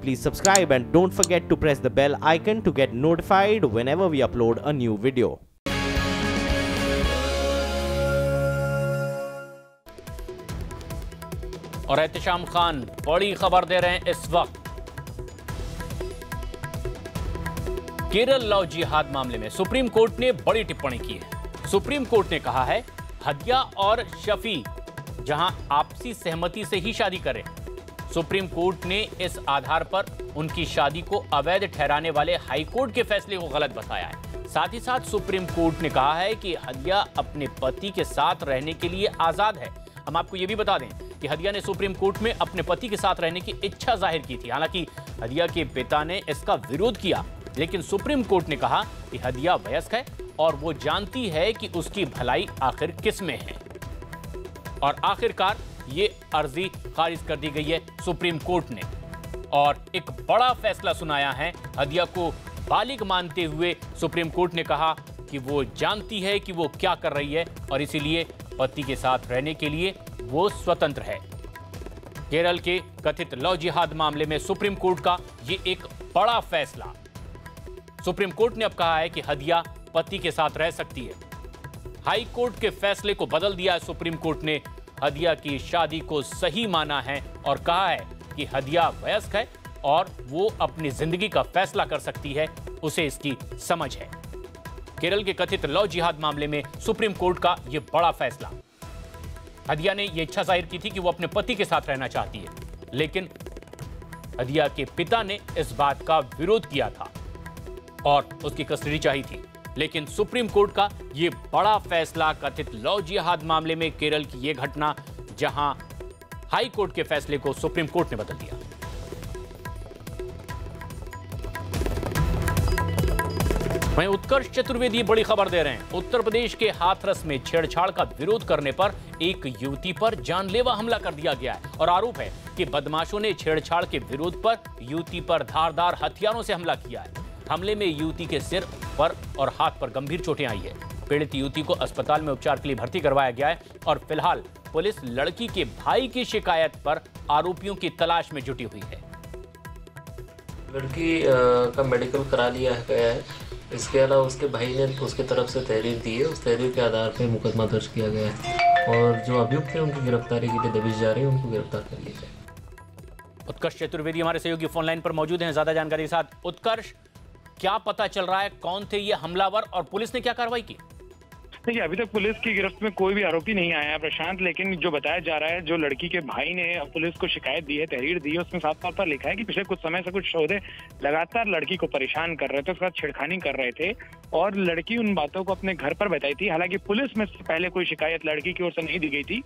please subscribe and don't forget to press the bell icon to get notified whenever we upload a new video. और एहतिशाम खान बड़ी खबर दे रहे हैं इस वक्त। केरल लव जिहाद मामले में सुप्रीम कोर्ट ने बड़ी टिप्पणी की है। सुप्रीम कोर्ट ने कहा है हदिया और शफी जहां आपसी सहमति से ही शादी करें। सुप्रीम कोर्ट ने इस आधार पर उनकी शादी को अवैध ठहराने वाले हाई कोर्ट के फैसले को गलत बताया है। साथ ही साथ सुप्रीम कोर्ट ने कहा है कि हदिया अपने पति के साथ रहने के लिए आजाद है। हम आपको यह भी बता दें कि हदिया ने सुप्रीम कोर्ट में अपने पति के साथ रहने की इच्छा जाहिर की थी। हालांकि हदिया के पिता ने इसका विरोध किया, लेकिन सुप्रीम कोर्ट ने कहा कि हदिया वयस्क है और वो जानती है कि उसकी भलाई आखिर किस में है। और आखिरकार ये अर्जी खारिज कर दी गई है सुप्रीम कोर्ट ने और एक बड़ा फैसला सुनाया है। हदिया को बालिग मानते हुए सुप्रीम कोर्ट ने कहा कि वो जानती है कि वो क्या कर रही है और इसीलिए पति के साथ रहने के लिए वो स्वतंत्र है। केरल के कथित लव जिहाद मामले में सुप्रीम कोर्ट का ये एक बड़ा फैसला। सुप्रीम कोर्ट ने अब कहा है कि हदिया पति के साथ रह सकती है। हाई कोर्ट के फैसले को बदल दिया है सुप्रीम कोर्ट ने। हदिया की शादी को सही माना है और कहा है कि हदिया वयस्क है और वो अपनी जिंदगी का फैसला कर सकती है, उसे इसकी समझ है। केरल के कथित लव जिहाद मामले में सुप्रीम कोर्ट का यह बड़ा फैसला। हदिया ने यह इच्छा जाहिर की थी कि वो अपने पति के साथ रहना चाहती है, लेकिन हदिया के पिता ने इस बात का विरोध किया था और उसकी कस्टडी चाहिए थी। लेकिन सुप्रीम कोर्ट का यह बड़ा फैसला कथित लव जिहाद मामले में केरल की यह घटना, जहां हाई कोर्ट के फैसले को सुप्रीम कोर्ट ने बदल दिया। वहीं उत्कर्ष चतुर्वेदी बड़ी खबर दे रहे हैं। उत्तर प्रदेश के हाथरस में छेड़छाड़ का विरोध करने पर एक युवती पर जानलेवा हमला कर दिया गया है और आरोप है कि बदमाशों ने छेड़छाड़ के विरोध पर युवती पर धारदार हथियारों से हमला किया है। हमले में युवती के सिर पर और हाथ पर गंभीर चोटें आई है। पीड़ित युवती को अस्पताल में उपचार के लिए भर्ती करवाया गया है और फिलहाल पुलिस लड़की के भाई की शिकायत पर आरोपियों की तलाश में जुटी हुई है। लड़की का मेडिकल करा लिया गया है। इसके अलावा उसके भाई ने उसके तरफ से तहरीर दी है। उस तहरीर के आधार पर मुकदमा दर्ज किया गया है और जो अभियुक्त है उनकी गिरफ्तारी के लिए दबिश जारी है, उनको गिरफ्तार कर लिया जाए। उत्कर्ष चतुर्वेदी हमारे सहयोगी फोन लाइन पर मौजूद हैं ज्यादा जानकारी के साथ। उत्कर्ष, क्या पता चल रहा है, कौन थे ये हमलावर और पुलिस ने क्या कार्रवाई की? देखिए, अभी तक पुलिस की गिरफ्त में कोई भी आरोपी नहीं आया है प्रशांत, लेकिन जो बताया जा रहा है, जो लड़की के भाई ने पुलिस को शिकायत दी है, तहरीर दी है, उसमें साफ तौर पर लिखा है कि पिछले कुछ समय से कुछ शोधे लगातार लड़की को परेशान कर रहे थे, उसके साथ छेड़खानी कर रहे थे और लड़की उन बातों को अपने घर पर बताई थी। हालांकि पुलिस में से पहले कोई शिकायत लड़की की ओर से नहीं दी गई थी।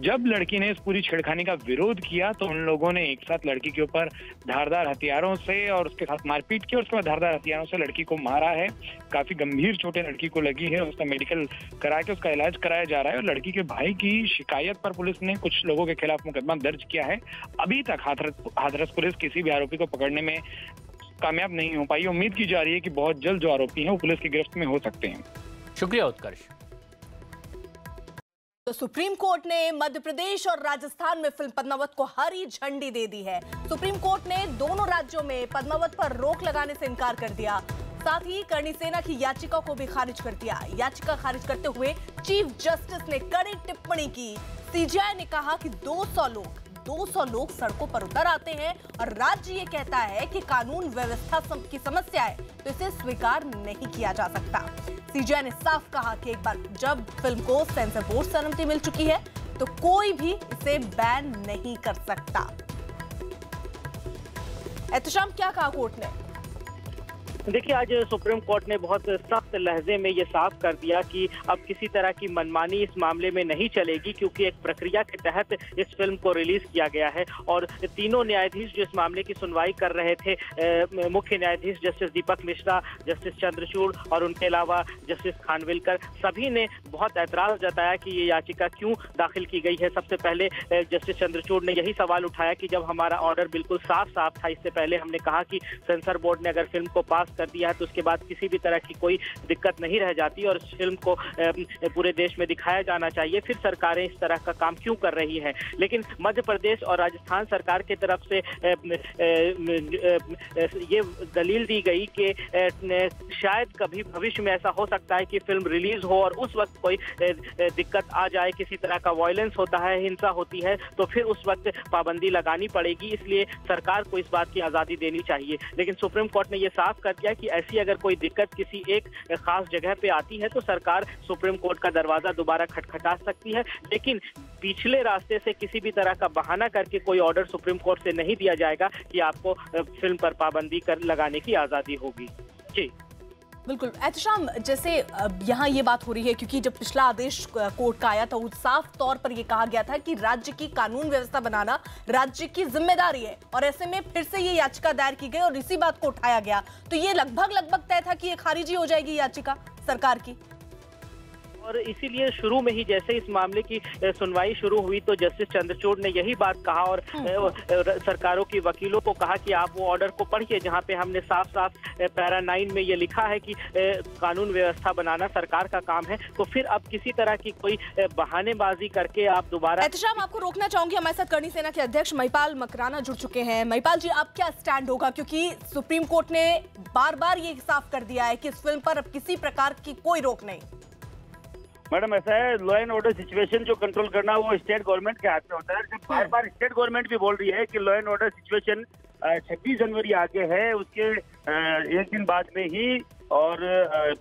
जब लड़की ने इस पूरी छेड़खानी का विरोध किया तो उन लोगों ने एक साथ लड़की के ऊपर धारदार हथियारों से और उसके साथ मारपीट की और उसके बाद धारदार हथियारों से लड़की को मारा है। काफी गंभीर चोटें लड़की को लगी है। उसका मेडिकल करा के उसका इलाज कराया जा रहा है और लड़की के भाई की शिकायत पर पुलिस ने कुछ लोगों के खिलाफ मुकदमा दर्ज किया है। अभी तक हाथरस पुलिस किसी भी आरोपी को पकड़ने में कामयाब नहीं हो पाई। उम्मीद की जा रही है कि बहुत जल्द जो आरोपी हैं वो पुलिस की गिरफ्त में हो सकते हैं। शुक्रिया उत्कर्ष। तो सुप्रीम कोर्ट ने मध्य प्रदेश और राजस्थान में फिल्म पद्मावत को हरी झंडी दे दी है। सुप्रीम कोर्ट ने दोनों राज्यों में पद्मावत पर रोक लगाने से इनकार कर दिया। साथ ही करणी सेना की याचिका को भी खारिज कर दिया। याचिका खारिज करते हुए चीफ जस्टिस ने कड़ी टिप्पणी की। सीजेआई ने कहा कि 200 लोग सड़कों पर उतर आते हैं और राज्य ये कहता है कि कानून व्यवस्था की समस्या है, तो इसे स्वीकार नहीं किया जा सकता। सीजेआई ने साफ कहा कि एक बार जब फिल्म को सेंसर बोर्ड से अनुमति मिल चुकी है तो कोई भी इसे बैन नहीं कर सकता। एहतशाम, क्या कहा कोर्ट ने? देखिए, आज सुप्रीम कोर्ट ने बहुत सख्त लहजे में ये साफ कर दिया कि अब किसी तरह की मनमानी इस मामले में नहीं चलेगी, क्योंकि एक प्रक्रिया के तहत इस फिल्म को रिलीज किया गया है और तीनों न्यायाधीश जो इस मामले की सुनवाई कर रहे थे, मुख्य न्यायाधीश जस्टिस दीपक मिश्रा, जस्टिस चंद्रचूड़ और उनके अलावा जस्टिस खानविलकर, सभी ने बहुत ऐतराज जताया कि ये याचिका क्यों दाखिल की गई है। सबसे पहले जस्टिस चंद्रचूड़ ने यही सवाल उठाया कि जब हमारा ऑर्डर बिल्कुल साफ साफ था, इससे पहले हमने कहा कि सेंसर बोर्ड ने अगर फिल्म को पास कर दिया है तो उसके बाद किसी भी तरह की कोई दिक्कत नहीं रह जाती और इस फिल्म को पूरे देश में दिखाया जाना चाहिए। फिर सरकारें इस तरह का काम क्यों कर रही हैं? लेकिन मध्य प्रदेश और राजस्थान सरकार की तरफ से ये दलील दी गई कि शायद कभी भविष्य में ऐसा हो सकता है कि फिल्म रिलीज हो और उस वक्त कोई दिक्कत आ जाए, किसी तरह का वायलेंस होता है, हिंसा होती है, तो फिर उस वक्त पाबंदी लगानी पड़ेगी। इसलिए सरकार को इस बात की आज़ादी देनी चाहिए। लेकिन सुप्रीम कोर्ट ने यह साफ कर दिया कि ऐसी अगर कोई दिक्कत किसी एक खास जगह पे आती है तो सरकार सुप्रीम कोर्ट का दरवाजा दोबारा खटखटा सकती है, लेकिन पिछले रास्ते से किसी भी तरह का बहाना करके कोई ऑर्डर सुप्रीम कोर्ट से नहीं दिया जाएगा कि आपको फिल्म पर पाबंदी लगाने की आज़ादी होगी। जी बिल्कुल एहतशाम, जैसे यहाँ ये बात हो रही है क्योंकि जब पिछला आदेश कोर्ट का आया था वो साफ तौर पर यह कहा गया था कि राज्य की कानून व्यवस्था बनाना राज्य की जिम्मेदारी है और ऐसे में फिर से ये याचिका दायर की गई और इसी बात को उठाया गया, तो ये लगभग तय था कि ये खारिज हो जाएगी याचिका सरकार की। और इसीलिए शुरू में ही जैसे इस मामले की सुनवाई शुरू हुई तो जस्टिस चंद्रचूड़ ने यही बात कहा और सरकारों की वकीलों को कहा कि आप वो ऑर्डर को पढ़िए जहां पे हमने साफ साफ पैरा 9 में ये लिखा है कि कानून व्यवस्था बनाना सरकार का काम है। तो फिर अब किसी तरह की कोई बहानेबाजी करके आप दोबारा। एहतशाम, आपको रोकना चाहूंगी, हमारे साथ करणी सेना के अध्यक्ष महिपाल मकराना जुड़ चुके हैं। महिपाल जी, आप क्या स्टैंड होगा, क्योंकि सुप्रीम कोर्ट ने बार बार ये साफ कर दिया है कि इस फिल्म पर अब किसी प्रकार की कोई रोक नहीं। मैडम, ऐसा है, लॉ एंड ऑर्डर सिचुएशन जो कंट्रोल करना वो स्टेट गवर्नमेंट के हाथ में होता है। जब बार बार स्टेट गवर्नमेंट भी बोल रही है कि लॉ एंड ऑर्डर सिचुएशन 26 जनवरी आगे है, उसके एक दिन बाद में ही और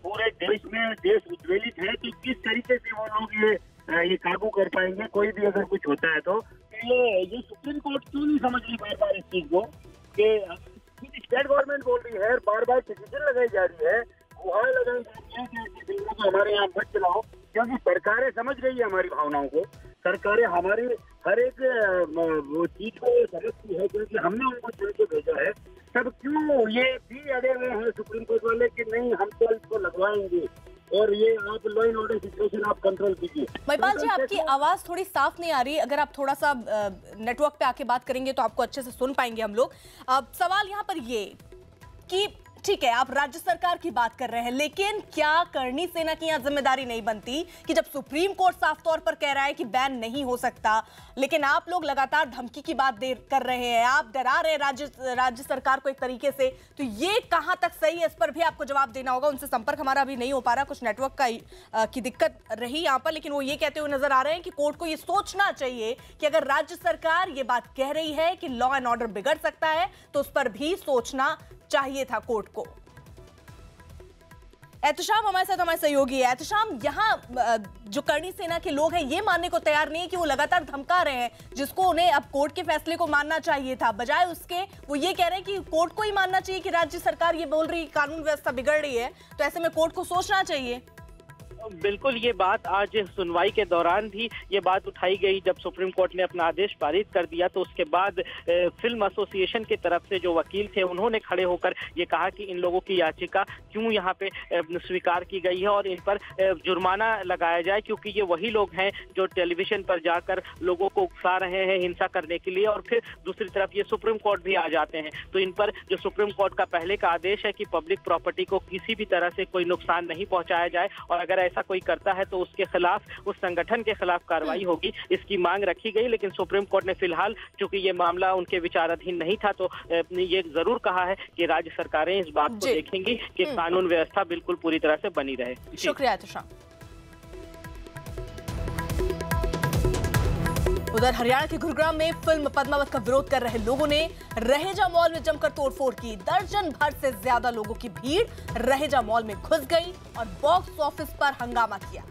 पूरे देश में देश उद्वेलित है, तो किस तरीके से वो लोग ये काबू कर पाएंगे कोई भी अगर कुछ होता है तो ये सुप्रीम कोर्ट क्यों नहीं समझ रही बार बार इस चीज को कि स्टेट गवर्नमेंट बोल रही है, बार बार पिटीशन लगाई जा रही है, गुहार लगाई जा रही है कि ऐसी फिल्मों को हमारे यहाँ मत चलाओ, क्योंकि सरकारें समझ गई है हमारी भावनाओं को, सरकारें हमारी हर एक वो चीज को समझती है क्योंकि हमने उनको चुन के भेजा है। तब क्यों ये भी अड़े हुए हैं सुप्रीम कोर्ट वाले कि नहीं हम तो इसको लगवाएंगे और ये आप लॉ एंड ऑर्डर सिचुएशन आप कंट्रोल कीजिए। महिपाल जी, आपकी आवाज थोड़ी साफ नहीं आ रही, अगर आप थोड़ा सा नेटवर्क पे आके बात करेंगे तो आपको अच्छे से सुन पाएंगे हम लोग। सवाल यहाँ पर ये कि ठीक है, आप राज्य सरकार की बात कर रहे हैं, लेकिन क्या करणी सेना की यहाँ जिम्मेदारी नहीं बनती कि जब सुप्रीम कोर्ट साफ तौर पर कह रहा है कि बैन नहीं हो सकता, लेकिन आप लोग लगातार धमकी की बात कर रहे हैं, आप डरा रहे हैं राज्य सरकार को एक तरीके से, तो ये कहां तक सही है, इस पर भी आपको जवाब देना होगा। उनसे संपर्क हमारा अभी नहीं हो पा रहा, कुछ नेटवर्क की दिक्कत रही यहाँ पर, लेकिन वो ये कहते हुए नजर आ रहे हैं कि कोर्ट को ये सोचना चाहिए कि अगर राज्य सरकार ये बात कह रही है कि लॉ एंड ऑर्डर बिगड़ सकता है तो उस पर भी सोचना चाहिए था कोर्ट को। एहतशाम हमारे साथ हमारे सहयोगी है। एहतशाम, यहाँ जो करणी सेना के लोग हैं ये मानने को तैयार नहीं है कि वो लगातार धमका रहे हैं, जिसको उन्हें अब कोर्ट के फैसले को मानना चाहिए था, बजाय उसके वो ये कह रहे हैं कि कोर्ट को ही मानना चाहिए कि राज्य सरकार ये बोल रही है कानून व्यवस्था बिगड़ रही है, तो ऐसे में कोर्ट को सोचना चाहिए। बिल्कुल, ये बात आज सुनवाई के दौरान भी ये बात उठाई गई। जब सुप्रीम कोर्ट ने अपना आदेश पारित कर दिया तो उसके बाद फिल्म एसोसिएशन की तरफ से जो वकील थे उन्होंने खड़े होकर ये कहा कि इन लोगों की याचिका क्यों यहाँ पे स्वीकार की गई है और इन पर जुर्माना लगाया जाए, क्योंकि ये वही लोग हैं जो टेलीविजन पर जाकर लोगों को उकसा रहे हैं हिंसा करने के लिए, और फिर दूसरी तरफ ये सुप्रीम कोर्ट भी आ जाते हैं। तो इन पर जो सुप्रीम कोर्ट का पहले का आदेश है कि पब्लिक प्रॉपर्टी को किसी भी तरह से कोई नुकसान नहीं पहुंचाया जाए और अगर ऐसा कोई करता है तो उसके खिलाफ, उस संगठन के खिलाफ कार्रवाई होगी, इसकी मांग रखी गई। लेकिन सुप्रीम कोर्ट ने फिलहाल, चूंकि ये मामला उनके विचाराधीन नहीं था, तो ये जरूर कहा है कि राज्य सरकारें इस बात को देखेंगी कि कानून व्यवस्था बिल्कुल पूरी तरह से बनी रहे। शुक्रिया एहतशाम। उधर हरियाणा के गुरुग्राम में फिल्म पद्मावत का विरोध कर रहे लोगों ने रहेजा मॉल में जमकर तोड़फोड़ की। दर्जन भर से ज्यादा लोगों की भीड़ रहेजा मॉल में घुस गई और बॉक्स ऑफिस पर हंगामा किया।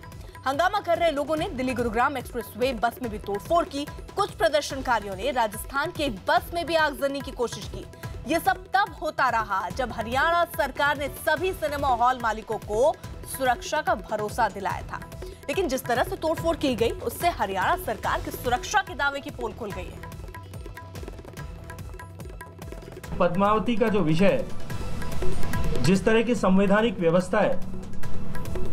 हंगामा कर रहे लोगों ने दिल्ली गुरुग्राम एक्सप्रेसवे बस में भी तोड़फोड़ की। कुछ प्रदर्शनकारियों ने राजस्थान के एक बस में भी आगजनी की कोशिश की। ये सब तब होता रहा जब हरियाणा सरकार ने सभी सिनेमा हॉल मालिकों को सुरक्षा का भरोसा दिलाया था, लेकिन जिस तरह से तोड़फोड़ की गई उससे हरियाणा सरकार की सुरक्षा के दावे की पोल खुल गई है। पद्मावती का जो विषय है, जिस तरह की संवैधानिक व्यवस्था है,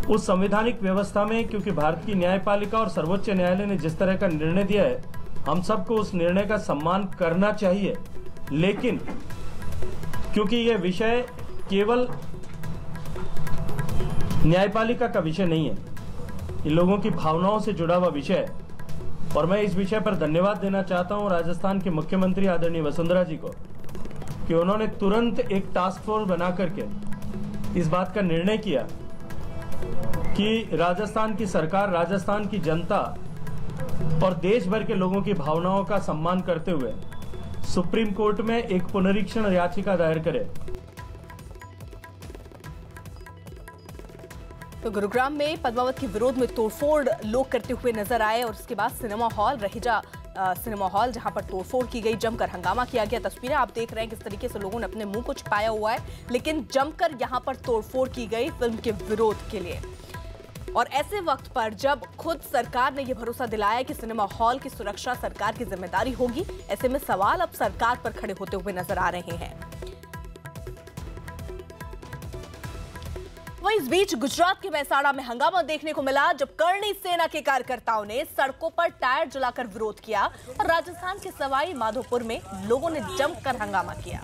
उस संवैधानिक व्यवस्था में क्योंकि भारत की न्यायपालिका और सर्वोच्च न्यायालय ने जिस तरह का निर्णय दिया है, हम सबको उस निर्णय का सम्मान करना चाहिए। लेकिन क्योंकि यह विषय केवल न्यायपालिका का विषय नहीं है, ये लोगों की भावनाओं से जुड़ा हुआ विषय है। और मैं इस विषय पर धन्यवाद देना चाहता हूं राजस्थान के मुख्यमंत्री आदरणीय वसुंधरा जी को कि उन्होंने तुरंत एक टास्क फोर्स बना करके इस बात का निर्णय किया कि राजस्थान की सरकार, राजस्थान की जनता और देश भर के लोगों की भावनाओं का सम्मान करते हुए सुप्रीम कोर्ट में एक पुनरीक्षण याचिका दायर करे। तो गुरुग्राम में पद्मावत के विरोध में तोड़फोड़ लोग करते हुए नजर आए और इसके बाद cinema hall Raheja cinema hall जहां पर तोड़फोड़ की गई, जमकर हंगामा किया गया। तस्वीरें आप देख रहे हैं किस तरीके से लोगों ने अपने मुंह को छिपाया हुआ है, लेकिन जमकर यहां पर तोड़फोड़ की गई फिल्म के विरोध के लिए। और ऐसे वक्त पर जब खुद सरकार ने यह भरोसा दिलाया कि सिनेमा हॉल की सुरक्षा सरकार की जिम्मेदारी होगी, ऐसे में सवाल अब सरकार पर खड़े होते हुए नजर आ रहे हैं। वहीं इस बीच गुजरात के मेहसाणा में हंगामा देखने को मिला जब करणी सेना के कार्यकर्ताओं ने सड़कों पर टायर जलाकर विरोध किया और राजस्थान के सवाई माधोपुर में लोगों ने जमकर हंगामा किया।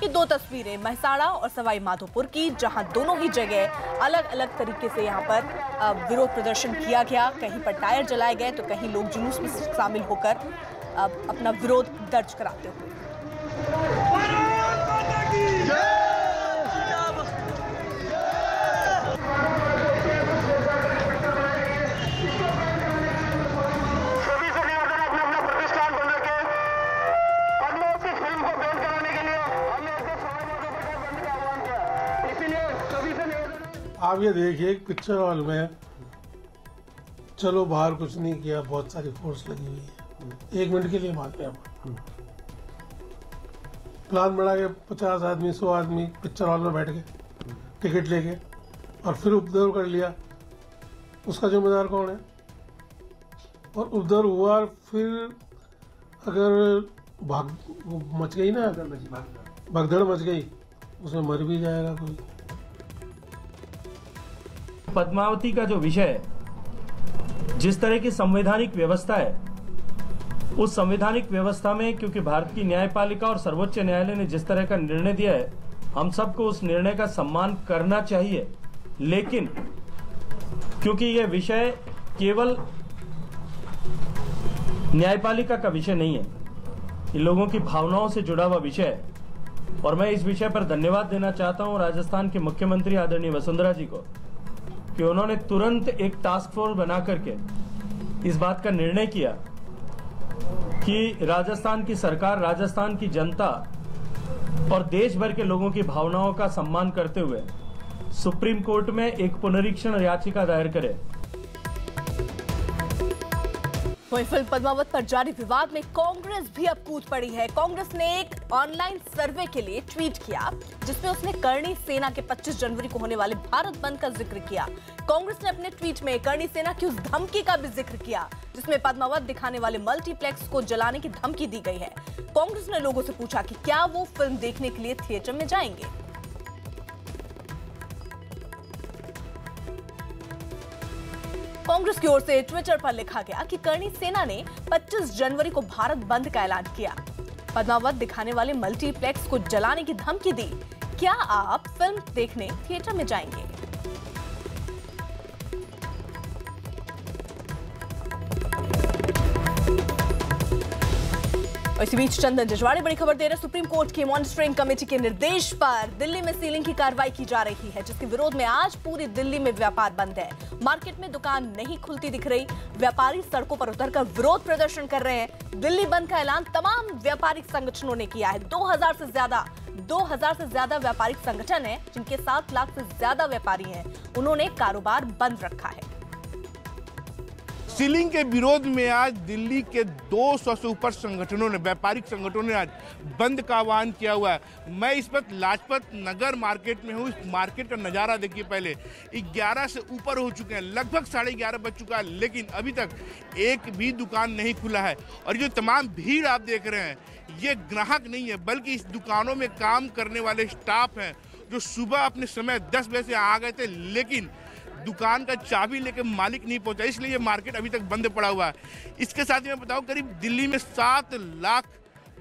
ये दो तस्वीरें मेहसाणा और सवाई माधोपुर की, जहां दोनों ही जगह अलग अलग तरीके से यहां पर विरोध प्रदर्शन किया गया। कहीं पर टायर जलाए गए तो कहीं लोग जुलूस में शामिल होकर अपना विरोध दर्ज कराते हुए। आप ये देखिए पिक्चर हॉल में चलो बाहर कुछ नहीं किया, बहुत सारी फोर्स लगी हुई है। 1 मिनट के लिए बात है, प्लान बना के 50 आदमी 100 आदमी पिक्चर हॉल में बैठ गए टिकट लेके और फिर उपद्रव कर लिया। उसका जिम्मेदार कौन है? और उपद्रव हुआ और फिर अगर मच गई ना, भगदड़ मच गई, उसमें मर भी जाएगा कोई। पद्मावती का जो विषय है, जिस तरह की संवैधानिक व्यवस्था है, उस संवैधानिक व्यवस्था में क्योंकि भारत की न्यायपालिका और सर्वोच्च न्यायालय ने जिस तरह का निर्णय दिया है, हम सबको उस निर्णय का सम्मान करना चाहिए। लेकिन क्योंकि यह विषय केवल न्यायपालिका का विषय नहीं है, ये लोगों की भावनाओं से जुड़ा हुआ विषय है। और मैं इस विषय पर धन्यवाद देना चाहता हूं राजस्थान के मुख्यमंत्री आदरणीय वसुंधरा जी को कि उन्होंने तुरंत एक टास्क फोर्स बना करके इस बात का निर्णय किया कि राजस्थान की सरकार, राजस्थान की जनता और देश भर के लोगों की भावनाओं का सम्मान करते हुए सुप्रीम कोर्ट में एक पुनरीक्षण याचिका दायर करे। वहीं फिल्म पद्मावत पर जारी विवाद में कांग्रेस भी अब कूद पड़ी है। कांग्रेस ने एक ऑनलाइन सर्वे के लिए ट्वीट किया जिसमें उसने करणी सेना के 25 जनवरी को होने वाले भारत बंद का जिक्र किया। कांग्रेस ने अपने ट्वीट में करणी सेना की उस धमकी का भी जिक्र किया जिसमें पद्मावत दिखाने वाले मल्टीप्लेक्स को जलाने की धमकी दी गई है। कांग्रेस ने लोगों से पूछा कि क्या वो फिल्म देखने के लिए थिएटर में जाएंगे। कांग्रेस की ओर से ट्विटर पर लिखा गया कि करणी सेना ने 25 जनवरी को भारत बंद का ऐलान किया, पद्मावत दिखाने वाले मल्टीप्लेक्स को जलाने की धमकी दी। क्या आप फिल्म देखने थिएटर में जाएंगे? इसी बीच चंदन जजवाड़े बड़ी खबर दे रहे। सुप्रीम कोर्ट की मॉनिटरिंग कमेटी के निर्देश पर दिल्ली में सीलिंग की कार्रवाई की जा रही है, जिसके विरोध में आज पूरी दिल्ली में व्यापार बंद है। मार्केट में दुकान नहीं खुलती दिख रही, व्यापारी सड़कों पर उतरकर विरोध प्रदर्शन कर रहे हैं। दिल्ली बंद का ऐलान तमाम व्यापारिक संगठनों ने किया है। 2000 से ज्यादा व्यापारिक संगठन है जिनके 7 लाख से ज्यादा व्यापारी हैं, उन्होंने कारोबार बंद रखा है। सीलिंग के विरोध में आज दिल्ली के 200 से ऊपर संगठनों ने, व्यापारिक संगठनों ने आज बंद का आह्वान किया हुआ है। मैं इस वक्त लाजपत नगर मार्केट में हूँ। इस मार्केट का नज़ारा देखिए, पहले 11 से ऊपर हो चुके हैं, लगभग 11:30 बज चुका है, लेकिन अभी तक एक भी दुकान नहीं खुला है। और जो तमाम भीड़ आप देख रहे हैं, ये ग्राहक नहीं है, बल्कि इस दुकानों में काम करने वाले स्टाफ हैं जो सुबह अपने समय 10 बजे से आ गए थे, लेकिन दुकान का चाबी लेके मालिक नहीं पहुंचा, इसलिए ये मार्केट अभी तक बंद पड़ा हुआ है। इसके साथ ही मैं बताऊं, करीब दिल्ली में 7 लाख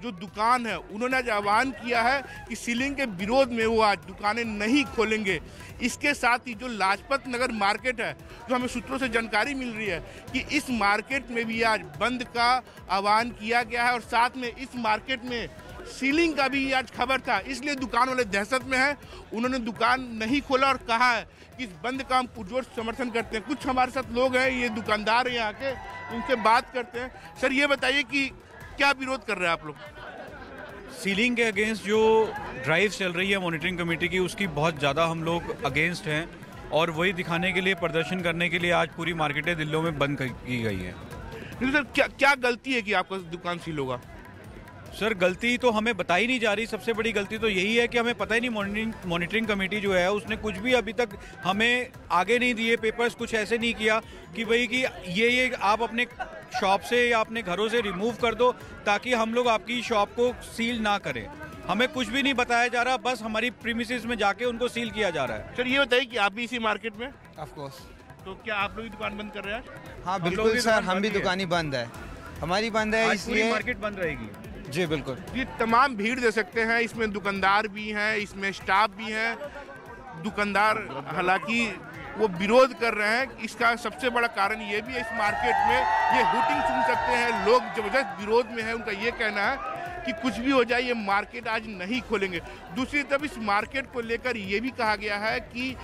जो दुकान है उन्होंने आज आह्वान किया है कि सीलिंग के विरोध में वो आज दुकानें नहीं खोलेंगे। इसके साथ ही जो लाजपत नगर मार्केट है, जो हमें सूत्रों से जानकारी मिल रही है कि इस मार्केट में भी आज बंद का आह्वान किया गया है और साथ में इस मार्केट में सीलिंग का भी आज खबर था, इसलिए दुकान वाले दहशत में हैं। उन्होंने दुकान नहीं खोला और कहा है कि इस बंद का हम पुरजोर समर्थन करते हैं। कुछ हमारे साथ लोग हैं, ये दुकानदार हैं यहाँ के, उनसे बात करते हैं। सर ये बताइए कि क्या विरोध कर रहे हैं आप लोग? सीलिंग के अगेंस्ट जो ड्राइव चल रही है मॉनिटरिंग कमेटी की, उसकी बहुत ज़्यादा हम लोग अगेंस्ट हैं और वही दिखाने के लिए, प्रदर्शन करने के लिए आज पूरी मार्केटें दिल्ली में बंद की गई हैं। सर क्या गलती है कि आपका दुकान सील होगा? सर गलती तो हमें बताई नहीं जा रही। सबसे बड़ी गलती तो यही है कि हमें पता ही नहीं, मॉनिटरिंग कमेटी जो है उसने कुछ भी अभी तक हमें आगे नहीं दिए पेपर्स, कुछ ऐसे नहीं किया कि भाई कि ये आप अपने शॉप से या अपने घरों से रिमूव कर दो ताकि हम लोग आपकी शॉप को सील ना करें। हमें कुछ भी नहीं बताया जा रहा, बस हमारी प्रीमिसेस में जाके उनको सील किया जा रहा है। सर ये बताइए कि आप भी इसी मार्केट में? Of course. तो क्या आप लोग दुकान बंद कर रहे हैं? हाँ बिल्कुल सर, हम भी दुकानें बंद है, हमारी बंद है, इसलिए मार्केट बंद रहेगी। जी बिल्कुल। ये तमाम भीड़ दे सकते हैं, इसमें दुकानदार भी हैं, इसमें स्टाफ भी हैं। दुकानदार हालांकि वो विरोध कर रहे हैं, इसका सबसे बड़ा कारण ये भी है इस मार्केट में ये हुटिंग सुन सकते हैं लोग, जबरदस्त विरोध में है। उनका ये कहना है कि कुछ भी हो जाए ये मार्केट आज नहीं खोलेंगे। दूसरी तरफ इस मार्केट को लेकर ये भी कहा गया है कि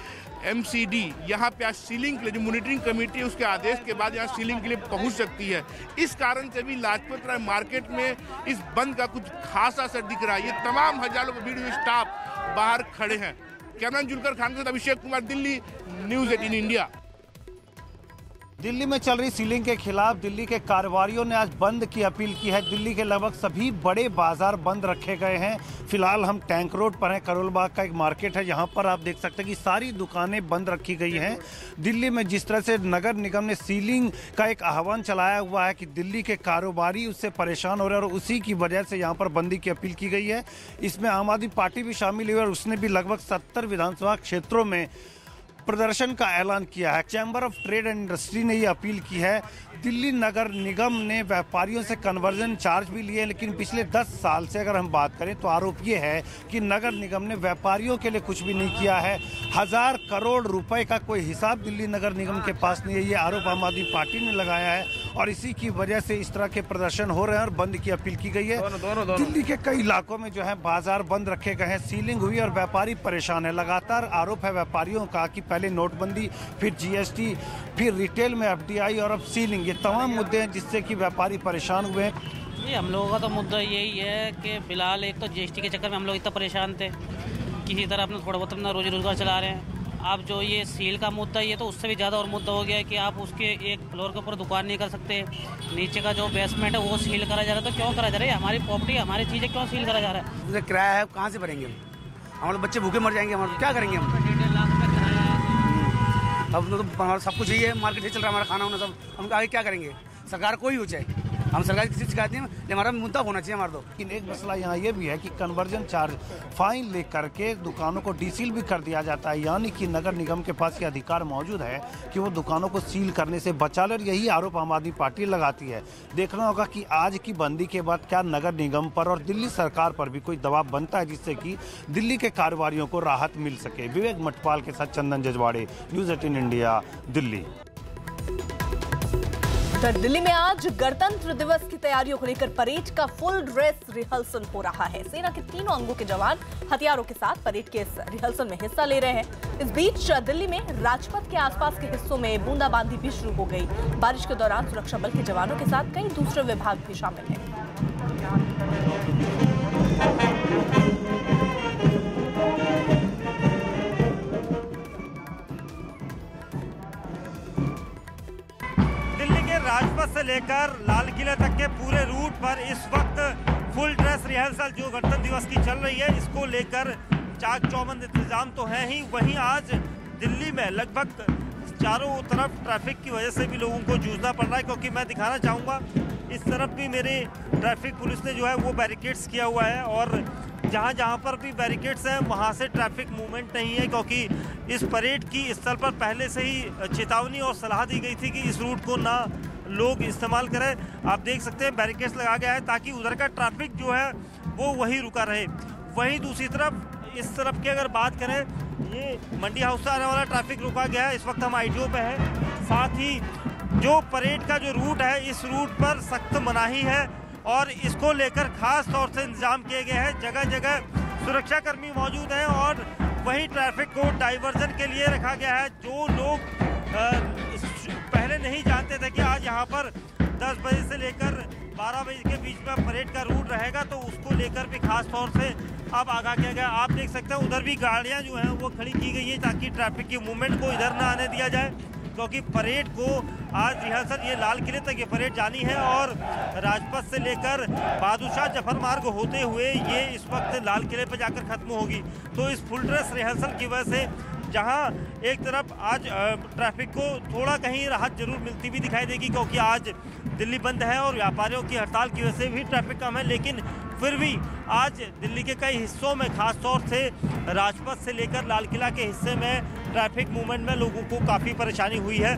MCD यहाँ पे आज सीलिंग के लिए, जो मॉनिटरिंग कमेटी है उसके आदेश के बाद यहाँ सीलिंग के लिए पहुँच सकती है। इस कारण से भी लाजपत राय मार्केट में इस बंद का कुछ खासा असर दिख रहा है। ये तमाम हजारों की भीड़ में स्टाफ बाहर खड़े हैं। कैमरामैन जुल्कर खान के साथ अभिषेक कुमार, दिल्ली, न्यूज़ 18 इंडिया। दिल्ली में चल रही सीलिंग के खिलाफ दिल्ली के कारोबारियों ने आज बंद की अपील की है। दिल्ली के लगभग सभी बड़े बाजार बंद रखे गए हैं। फिलहाल हम टैंक रोड पर हैं, करोल बाग का एक मार्केट है, यहाँ पर आप देख सकते हैं कि सारी दुकानें बंद रखी गई हैं। दिल्ली में जिस तरह से नगर निगम ने सीलिंग का एक आह्वान चलाया हुआ है कि दिल्ली के कारोबारी उससे परेशान हो रहे हैं और उसी की वजह से यहाँ पर बंदी की अपील की गई है। इसमें आम आदमी पार्टी भी शामिल हुई और उसने भी लगभग 70 विधानसभा क्षेत्रों में प्रदर्शन का ऐलान किया है। Chamber of trade and industry ने ये अपील की है। दिल्ली नगर निगम ने व्यापारियों से कन्वर्जन चार्ज भी लिए, लेकिन पिछले 10 साल से अगर हम बात करें तो आरोप ये है कि नगर निगम ने व्यापारियों के लिए कुछ भी नहीं किया है। 1000 करोड़ रुपए का कोई हिसाब दिल्ली नगर निगम के पास नहीं है, ये आरोप आम आदमी पार्टी ने लगाया है और इसी की वजह से इस तरह के प्रदर्शन हो रहे हैं और बंद की अपील की गई है। दिल्ली के कई इलाकों में जो है बाजार बंद रखे गए हैं, सीलिंग हुई और व्यापारी परेशान है। लगातार आरोप है व्यापारियों का कि पहले नोटबंदी, फिर GST, फिर रिटेल में FDI और अब सीलिंग, ये तमाम मुद्दे हैं जिससे कि व्यापारी परेशान हुए हैं। ये हम लोगों का तो मुद्दा यही है कि फिलहाल एक तो GST के चक्कर में हम लोग इतना परेशान थे, किसी तरह अपना थोड़ा बहुत अपना रोजी रोजगार चला रहे हैं। अब जो ये सील का मुद्दा, ये तो उससे भी ज़्यादा और मुद्दा हो गया है कि आप उसके एक फ्लोर के ऊपर दुकान नहीं कर सकते, नीचे का जो बेसमेंट है वो सील करा जा रहा है। तो क्यों करा जा रहा है? हमारी प्रॉपर्टी, हमारी चीज़ें क्यों सील करा जा रहा है? किराया है, कहाँ से भरेंगे? हमारे बच्चे भूखे मर जाएंगे, हमारे क्या करेंगे हम? 1.5 लाख रुपये किराया है। अब तो हमारा सब कुछ यही है, मार्केट ही चल रहा है, हमारा खाना होना सब, हम आगे क्या करेंगे? सरकार कोई हो जाए, हम सरकार की किसी शिकायत नहीं, लेकिन हमारा मुद्दा होना चाहिए हमारा। तो लेकिन एक मसला यहाँ ये भी है कि कन्वर्जन चार्ज फाइन लेकर के दुकानों को डीसील भी कर दिया जाता है, यानी कि नगर निगम के पास ये अधिकार मौजूद है कि वो दुकानों को सील करने से बचा ले। यही आरोप आम आदमी पार्टी लगाती है। देखना होगा कि आज की बंदी के बाद क्या नगर निगम पर और दिल्ली सरकार पर भी कोई दबाव बनता है जिससे कि दिल्ली के कारोबारियों को राहत मिल सके। विवेक मटपाल के साथ चंदन जजवाड़े, न्यूज़ 18 इंडिया, दिल्ली। दिल्ली में आज गणतंत्र दिवस की तैयारियों को लेकर परेड का फुल ड्रेस रिहर्सल हो रहा है। सेना के तीनों अंगों के जवान हथियारों के साथ परेड के इस रिहर्सल में हिस्सा ले रहे हैं। इस बीच दिल्ली में राजपथ के आसपास के हिस्सों में बूंदाबांदी भी शुरू हो गई। बारिश के दौरान सुरक्षा बल के जवानों के साथ कई दूसरे विभाग भी शामिल हैं। राजपथ से लेकर लाल किले तक के पूरे रूट पर इस वक्त फुल ड्रेस रिहर्सल जो गणतंत्र दिवस की चल रही है, इसको लेकर चाक चौबंद इंतजाम तो है ही, वहीं आज दिल्ली में लगभग चारों तरफ ट्रैफिक की वजह से भी लोगों को जूझना पड़ रहा है। क्योंकि मैं दिखाना चाहूँगा, इस तरफ भी मेरे ट्रैफिक पुलिस ने जो है वो बैरिकेड्स किया हुआ है और जहाँ जहाँ पर भी बैरिकेड्स हैं वहाँ से ट्रैफिक मूवमेंट नहीं है, क्योंकि इस परेड की स्थल पर पहले से ही चेतावनी और सलाह दी गई थी कि इस रूट को ना लोग इस्तेमाल करें। आप देख सकते हैं बैरिकेड्स लगा गया है ताकि उधर का ट्रैफिक जो है वो वही रुका रहे। वहीं दूसरी तरफ इस तरफ की अगर बात करें, ये मंडी हाउस से आने वाला ट्रैफिक रुका गया है। इस वक्त हम ITO पे हैं। साथ ही जो परेड का जो रूट है, इस रूट पर सख्त मनाही है और इसको लेकर खास तौर से इंतजाम किए गए हैं। जगह जगह सुरक्षाकर्मी मौजूद हैं और वहीं ट्रैफिक को डाइवर्जन के लिए रखा गया है। जो लोग पहले नहीं जानते थे कि आज यहाँ पर 10 बजे से लेकर 12 बजे के बीच में परेड का रूट रहेगा, तो उसको लेकर भी खास तौर से अब आगाह किया गया। आप देख सकते हैं उधर भी गाड़ियाँ जो हैं वो खड़ी की गई है ताकि ट्रैफिक की मूवमेंट को इधर ना आने दिया जाए, क्योंकि परेड को आज रिहर्सल ये लाल किले तक ये परेड जानी है और राजपथ से लेकर बहादुर शाह जफर मार्ग होते हुए ये इस वक्त लाल किले पर जाकर खत्म होगी। तो इस फुल ड्रेस रिहर्सल की वजह से जहां एक तरफ आज ट्रैफिक को थोड़ा कहीं राहत जरूर मिलती भी दिखाई देगी, क्योंकि आज दिल्ली बंद है और व्यापारियों की हड़ताल की वजह से भी ट्रैफिक कम है, लेकिन फिर भी आज दिल्ली के कई हिस्सों में खास तौर से राजपथ से लेकर लाल किला के हिस्से में ट्रैफिक मूवमेंट में लोगों को काफ़ी परेशानी हुई है।